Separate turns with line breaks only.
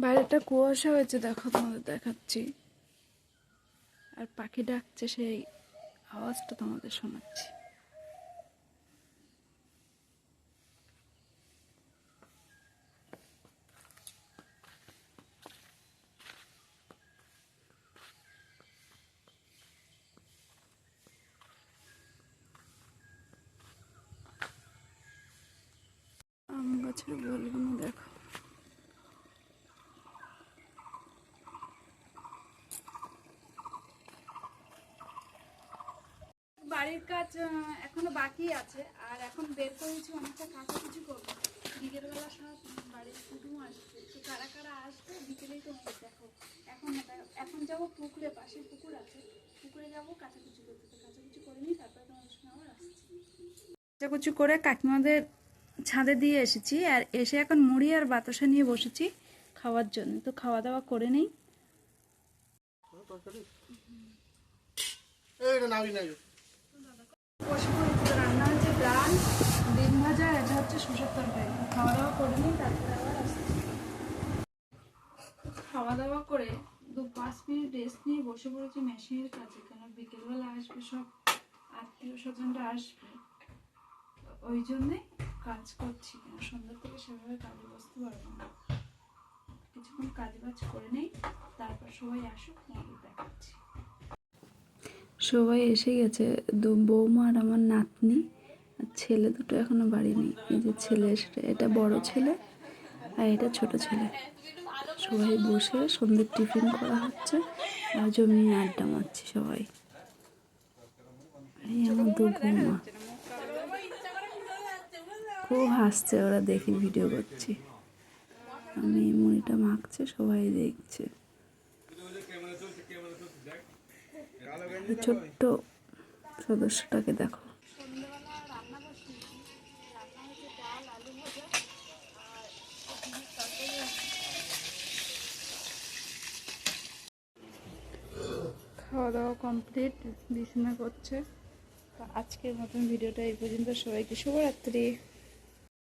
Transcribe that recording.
বাইরেটা কুয়াশা হয়েছে, দেখো তোমাদের দেখাচ্ছি। আর পাখি ডাকছে, সেই আওয়াজটা তোমাদের শোনাচ্ছি। আম গাছের বলগুলো দেখো। বাড়ির কাজ এখনো বাকি আছে, আর এখন বের করেছি অনেকটা কাজও কিছু করবো। বিকেলবেলা সব বাড়ির কুটুম আসবে, তো কারা কারা আসবে বিকেলেই তোমাদের দেখো। এখন যাবো পুকুরে, পাশে পুকুর আছে, পুকুরে যাবো কাচাকুচি করতে। কাচাকুচি করে নিই, তারপরে তোমাদের সঙ্গে আবার আসছি। কাচাকুচি করে কাকিমাদের ছাদে দিয়ে এসেছি, আর এসে এখন মুড়ি আর বাতাসা নিয়ে বসেছি খাওয়ার জন্য। তো খাওয়া দাওয়া করে নেই। রান্না হচ্ছে ডাল, ডিম ভাজা, এটা হচ্ছে শসার তরকারি। খাওয়া দাওয়া করে নিই, তারপরে আবার আসছি। খাওয়া দাওয়া করে 5 মিনিট রেস্ট নিয়ে বসে পড়েছি মেশিনের কাছে, কারণ বিকেলবেলা আসবে সব আত্মীয় স্বজনরা আসবে, ওই জন্যে কাজ করছি। সন্ধ্যা থেকে সেভাবে কাজে বসতে পারবো না, কিছুক্ষণ কাজ বাজ করে নেই, তারপর সবাই আসুক, তোমাদের দেখাচ্ছি। সবাই এসে গেছে, বৌমা আর আমার নাতনি, আর ছেলে দুটো এখনো বাড়ি নেই। এই যে ছেলে এসে, এটা বড় ছেলে আর এটা ছোট ছেলে। সবাই বসে সন্ধ্যের টিফিন করা হচ্ছে আর জমিয়ে আড্ডা মারছি সবাই। এই আমার দু বৌমা খুব হাসছে, ওরা দেখি ভিডিও করছি। আমি মুড়িটা মাখছে, সবাই দেখছে। ছোট্ট সদস্যটাকে দেখো। খাওয়া দাওয়া কমপ্লিট, বিছানা করছে। তো আজকের মতন ভিডিওটা এই পর্যন্ত। সবাইকে শুভরাত্রি।